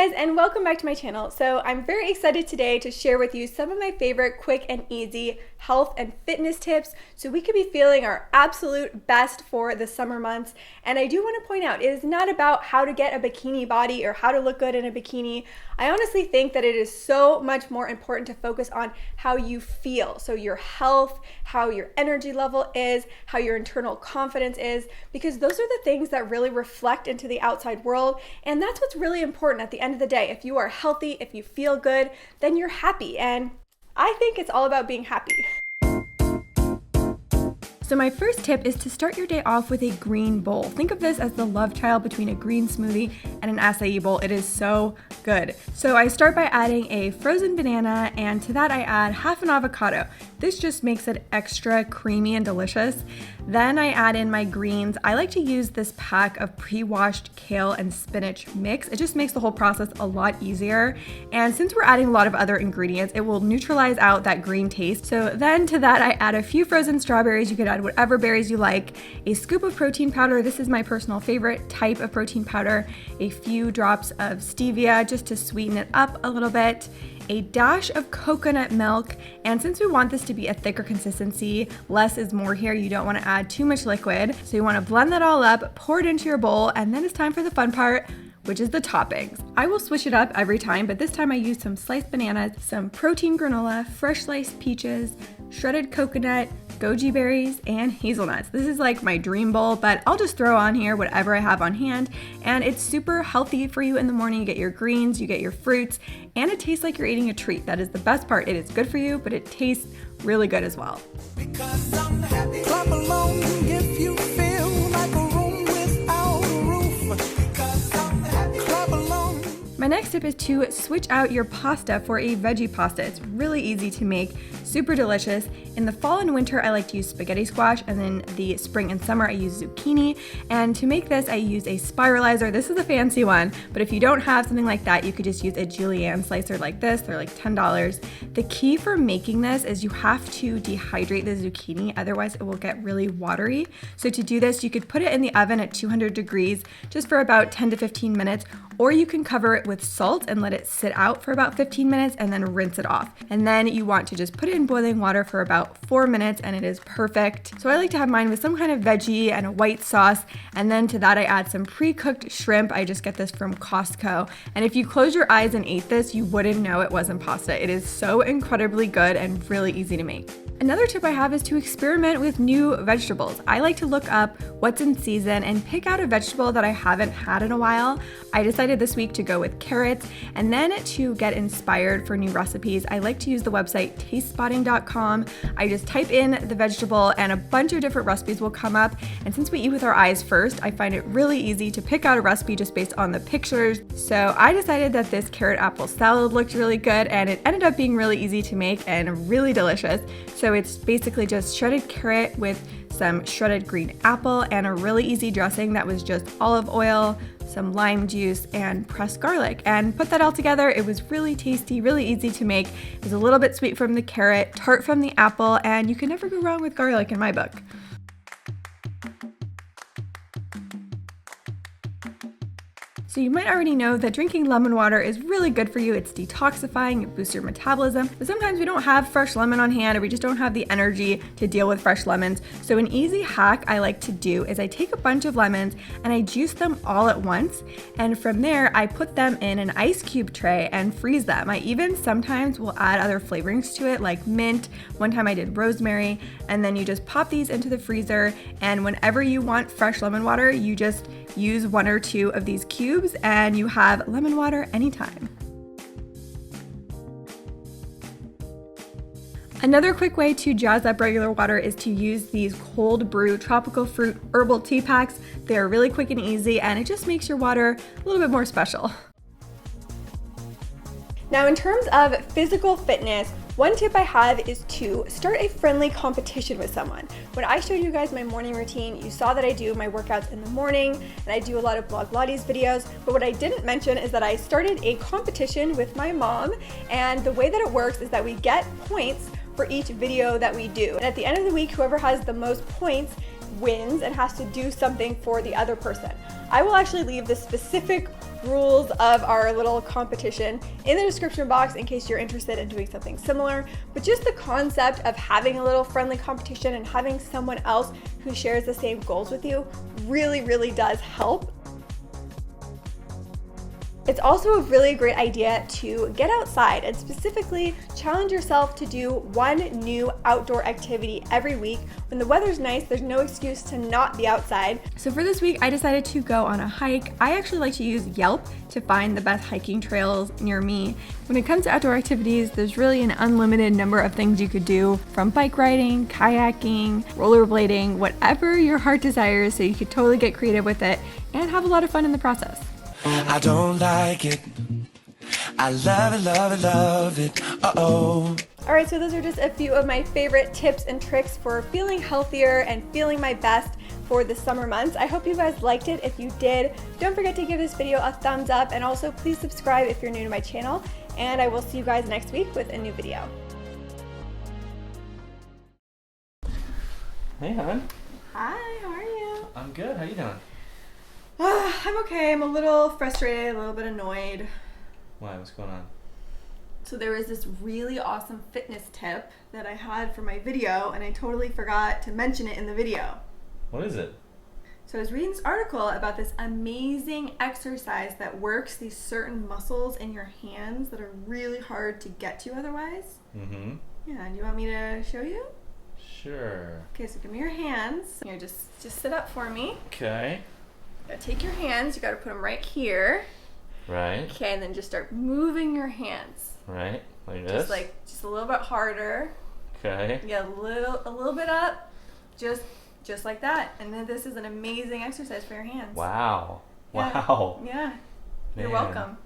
guys, and welcome back to my channel. So I'm very excited today to share with you some of my favorite quick and easy health and fitness tips so we could be feeling our absolute best for the summer months. And I do want to point out, it is not about how to get a bikini body or how to look good in a bikini. I honestly think that it is so much more important to focus on how you feel. So your health, how your energy level is, how your internal confidence is, because those are the things that really reflect into the outside world. And that's what's really important at the end of the day. If you are healthy, if you feel good, then you're happy. And I think it's all about being happy. So my first tip is to start your day off with a green bowl. Think of this as the love child between a green smoothie and an acai bowl. It is so good. So I start by adding a frozen banana, and to that I add half an avocado. This just makes it extra creamy and delicious. Then I add in my greens. I like to use this pack of pre-washed kale and spinach mix. It just makes the whole process a lot easier. And since we're adding a lot of other ingredients, it will neutralize out that green taste. So then to that I add a few frozen strawberries. You could add whatever berries you like, a scoop of protein powder. This is my personal favorite type of protein powder, a few drops of stevia just to sweeten it up a little bit, a dash of coconut milk, and since we want this to be a thicker consistency, less is more here. You don't want to add too much liquid, so you want to blend that all up, pour it into your bowl, and then it's time for the fun part, which is the toppings. I will switch it up every time, but this time I used some sliced bananas, some protein granola, fresh sliced peaches, shredded coconut, goji berries, and hazelnuts. This is like my dream bowl, but I'll just throw on here whatever I have on hand, and it's super healthy for you in the morning. You get your greens, you get your fruits, and it tastes like you're eating a treat. That is the best part. It is good for you, but it tastes really good as well. Because I'm happy. Clap along if you feel like a room without a roof. Because I'm happy. Clap along. My next tip is to switch out your pasta for a veggie pasta. It's really easy to make, super delicious. In the fall and winter, I like to use spaghetti squash, and then the spring and summer, I use zucchini. And to make this, I use a spiralizer. This is a fancy one, but if you don't have something like that, you could just use a julienne slicer like this. They're like $10. The key for making this is you have to dehydrate the zucchini, otherwise it will get really watery. So to do this, you could put it in the oven at 200 degrees just for about 10 to 15 minutes, or you can cover it with salt and let it sit out for about 15 minutes and then rinse it off. And then you want to just put it in boiling water for about 4 minutes and it is perfect. So I like to have mine with some kind of veggie and a white sauce, and then to that I add some pre-cooked shrimp. I just get this from Costco, and if you close your eyes and ate this, you wouldn't know it wasn't pasta. It is so incredibly good and really easy to make. Another tip I have is to experiment with new vegetables. I like to look up what's in season and pick out a vegetable that I haven't had in a while. I decided this week to go with carrots, and then to get inspired for new recipes, I like to use the website tastespotting.com. I just type in the vegetable and a bunch of different recipes will come up, and since we eat with our eyes first, I find it really easy to pick out a recipe just based on the pictures. So I decided that this carrot apple salad looked really good, and it ended up being really easy to make and really delicious. So it's basically just shredded carrot with some shredded green apple and a really easy dressing that was just olive oil, some lime juice, and pressed garlic. And put that all together, it was really tasty, really easy to make. It was a little bit sweet from the carrot, tart from the apple, and you can never go wrong with garlic in my book. So you might already know that drinking lemon water is really good for you. It's detoxifying, it boosts your metabolism, but sometimes we don't have fresh lemon on hand, or we just don't have the energy to deal with fresh lemons. So an easy hack I like to do is I take a bunch of lemons and I juice them all at once, and from there I put them in an ice cube tray and freeze them. I even sometimes will add other flavorings to it, like mint. One time I did rosemary, and then you just pop these into the freezer, and whenever you want fresh lemon water, you just use 1 or 2 of these cubes and you have lemon water anytime. Another quick way to jazz up regular water is to use these cold brew tropical fruit herbal tea packs. They are really quick and easy, and it just makes your water a little bit more special. Now, in terms of physical fitness, one tip I have is to start a friendly competition with someone. When I showed you guys my morning routine, you saw that I do my workouts in the morning, and I do a lot of Blog Lottie's videos, but what I didn't mention is that I started a competition with my mom, and the way that it works is that we get points for each video that we do. And at the end of the week, whoever has the most points, wins and has to do something for the other person. I will actually leave the specific rules of our little competition in the description box in case you're interested in doing something similar. But just the concept of having a little friendly competition and having someone else who shares the same goals with you really, really does help. It's also a really great idea to get outside and specifically challenge yourself to do one new outdoor activity every week. When the weather's nice, there's no excuse to not be outside. So for this week, I decided to go on a hike. I actually like to use Yelp to find the best hiking trails near me. When it comes to outdoor activities, there's really an unlimited number of things you could do, from bike riding, kayaking, rollerblading, whatever your heart desires, so you could totally get creative with it and have a lot of fun in the process. I don't like it. I love it, love it, love it. Uh-oh. Alright, so those are just a few of my favorite tips and tricks for feeling healthier and feeling my best for the summer months. I hope you guys liked it. If you did, don't forget to give this video a thumbs up, and also please subscribe if you're new to my channel, and I will see you guys next week with a new video. Hey, hon. Hi, how are you? I'm good. How you doing? I'm okay. I'm a little frustrated, a little bit annoyed. Why? What's going on? So there was this really awesome fitness tip that I had for my video, and I totally forgot to mention it in the video. What is it? So I was reading this article about this amazing exercise that works these certain muscles in your hands that are really hard to get to otherwise. Mm-hmm. Yeah, do you want me to show you? Sure. Okay, so give me your hands. Here, just sit up for me. Okay. Gotta take your hands, you gotta put them right here. Right. Okay, and then just start moving your hands. Right. Like this? Just a little bit harder. Okay. Yeah, a little bit up. Just like that. And then this is an amazing exercise for your hands. Wow. Yeah. Wow. Yeah. You're Man. welcome.